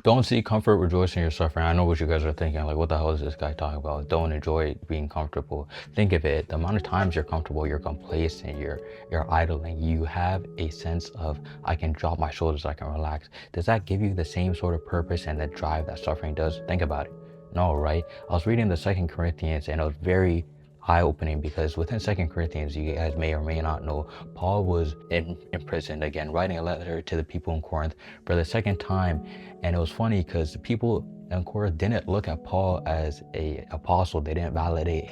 Don't seek comfort, rejoice in your suffering. I know what you guys are thinking. Like, what the hell is this guy talking about? Don't enjoy being comfortable. Think of it. The amount of times you're comfortable, you're complacent, you're idling. You have a sense of, I can drop my shoulders, I can relax. Does that give you the same sort of purpose and the drive that suffering does? Think about it. No, right? I was reading the Second Corinthians, and it was very eye-opening, because within Second Corinthians, you guys may or may not know, Paul was in prison again, writing a letter to the people in Corinth for the second time. And it was funny because the people in Corinth didn't look at Paul as a apostle. They didn't validate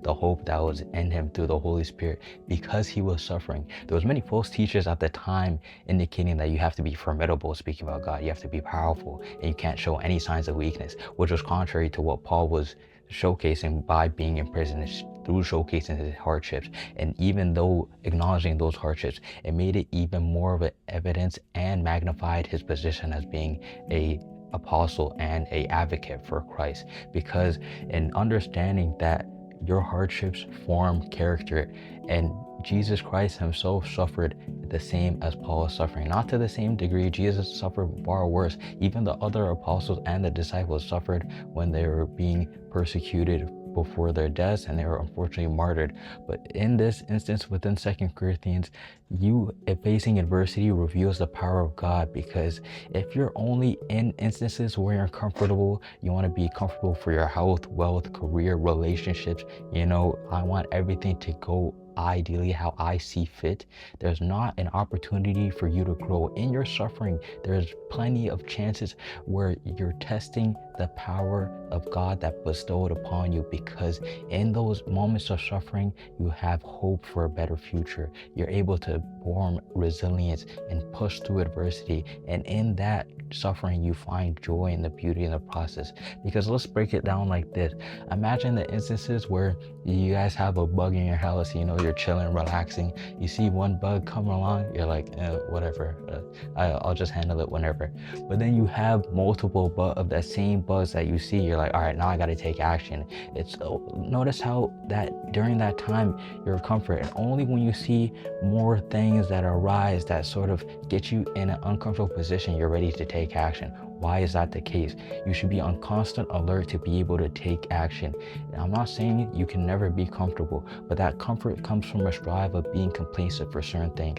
the hope that was in him through the Holy Spirit, because he was suffering. There was many false teachers at the time indicating that you have to be formidable speaking about God, you have to be powerful, and you can't show any signs of weakness, which was contrary to what Paul was showcasing by being in prison, through showcasing his hardships. And even though acknowledging those hardships, it made it even more of an evidence and magnified his position as being a apostle and a advocate for Christ. Because in understanding that your hardships form character, and Jesus Christ himself suffered the same as Paul is suffering. Not to the same degree, Jesus suffered far worse. Even the other apostles and the disciples suffered when they were being persecuted before their deaths, and they were unfortunately martyred. But in this instance within Second Corinthians, you facing adversity reveals the power of God. Because if you're only in instances where you're comfortable, you want to be comfortable for your health, wealth, career, relationships, I want everything to go ideally how I see fit, there's not an opportunity for you to grow. In your suffering, there's plenty of chances where you're testing the power of God that bestowed upon you, because in those moments of suffering, you have hope for a better future. You're able to form resilience and push through adversity. And in that suffering, you find joy and the beauty in the process. Because let's break it down like this. Imagine the instances where you guys have a bug in your house, you're chilling, relaxing. You see one bug come along, you're like, whatever, I'll just handle it whenever. But then you have multiple of that same bugs that you see, you're like, all right, now I got to take action. Notice how that during that time you're comfort, and only when you see more things that arise that sort of get you in an uncomfortable position, you're ready to take action. Why is that the case? You should be on constant alert to be able to take action. And I'm not saying you can never be comfortable, but that comfort comes from a strive of being complacent for certain things.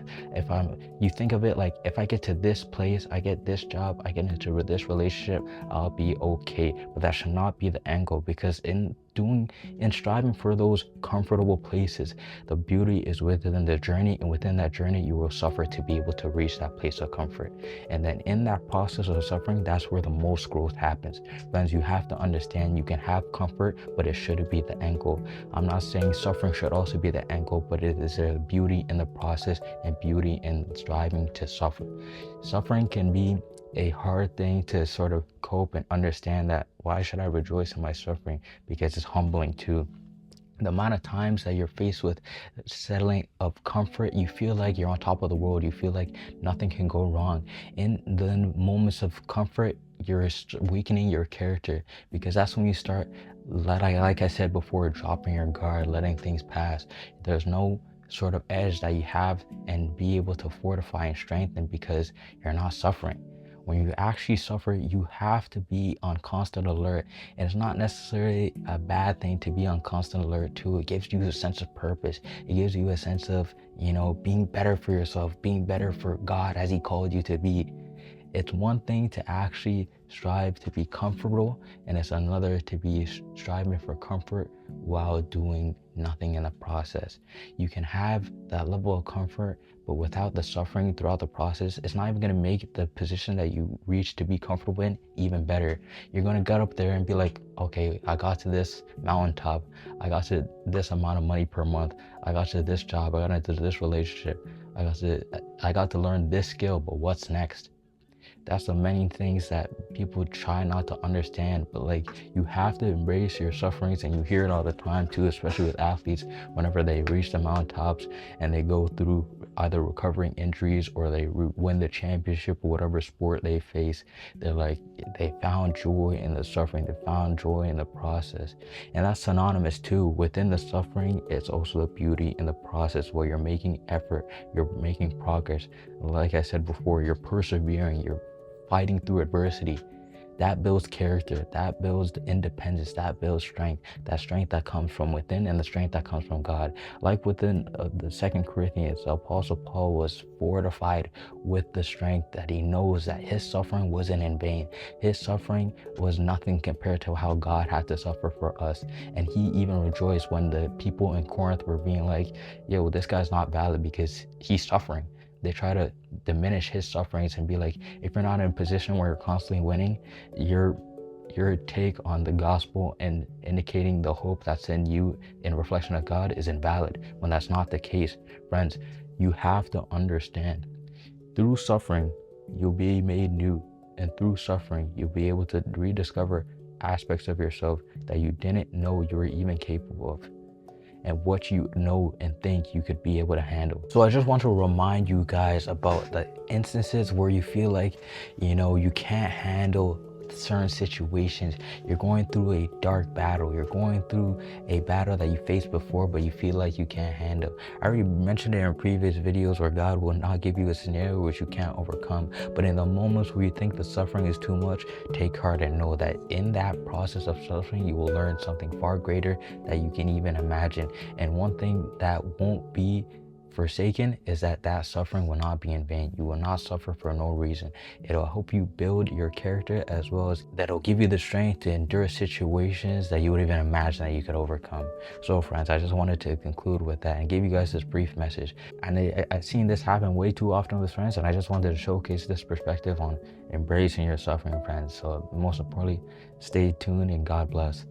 You think of it like, if I get to this place, I get this job, I get into this relationship, I'll be okay. But that should not be the end goal, because in striving for those comfortable places, the beauty is within the journey, and within that journey you will suffer to be able to reach that place of comfort. And then in that process of suffering, that's where the most growth happens. Friends, you have to understand you can have comfort, but it shouldn't be the end goal. I'm not saying suffering should also be the end goal, but it is a beauty in the process and beauty in striving to suffer. Suffering can be a hard thing to sort of cope and understand that, why should I rejoice in my suffering? Because it's humbling too. The amount of times that you're faced with settling of comfort, you feel like you're on top of the world. You feel like nothing can go wrong. In the moments of comfort, you're weakening your character, because that's when you start, like I said before, dropping your guard, letting things pass. There's no sort of edge that you have and be able to fortify and strengthen, because you're not suffering. When you actually suffer, you have to be on constant alert. And it's not necessarily a bad thing to be on constant alert too. It gives you a sense of purpose. It gives you a sense of, being better for yourself, being better for God as He called you to be. It's one thing to actually strive to be comfortable, and it's another to be striving for comfort while doing nothing in the process. You can have that level of comfort, but without the suffering throughout the process, it's not even going to make the position that you reach to be comfortable in even better. You're going to get up there and be like, okay, I got to this mountaintop, I got to this amount of money per month, I got to this job, I got into this relationship, I got to learn this skill, but what's next? That's the many things that people try not to understand. But you have to embrace your sufferings, and you hear it all the time too, especially with athletes. Whenever they reach the mountaintops and they go through either recovering injuries or they win the championship or whatever sport they face, they're like, they found joy in the suffering, they found joy in the process. And that's synonymous too. Within the suffering, it's also the beauty in the process, where you're making effort, you're making progress. Like I said before, you're persevering, you're fighting through adversity. That builds character, that builds independence, that builds strength, that strength that comes from within and the strength that comes from God. Like within the Second Corinthians, the Apostle Paul was fortified with the strength that he knows that his suffering wasn't in vain. His suffering was nothing compared to how God had to suffer for us. And he even rejoiced when the people in Corinth were being like, yo, this guy's not valid because he's suffering. They try to diminish his sufferings and be like, if you're not in a position where you're constantly winning, your take on the gospel and indicating the hope that's in you in reflection of God is invalid, when that's not the case. Friends, you have to understand, through suffering, you'll be made new. And through suffering, you'll be able to rediscover aspects of yourself that you didn't know you were even capable of, and what you know and think you could be able to handle. So I just want to remind you guys about the instances where you feel like, you can't handle certain situations. You're going through a dark battle. You're going through a battle that you faced before, but you feel like you can't handle. I already mentioned it in previous videos where God will not give you a scenario which you can't overcome. But in the moments where you think the suffering is too much, take heart and know that in that process of suffering, you will learn something far greater that you can even imagine. And one thing that won't be forsaken is that suffering will not be in vain. You will not suffer for no reason. It'll help you build your character, as well as that'll give you the strength to endure situations that you wouldn't even imagine that you could overcome. So friends, I just wanted to conclude with that and give you guys this brief message. And I've seen this happen way too often with friends, and I just wanted to showcase this perspective on embracing your suffering, friends. So most importantly, stay tuned and God bless.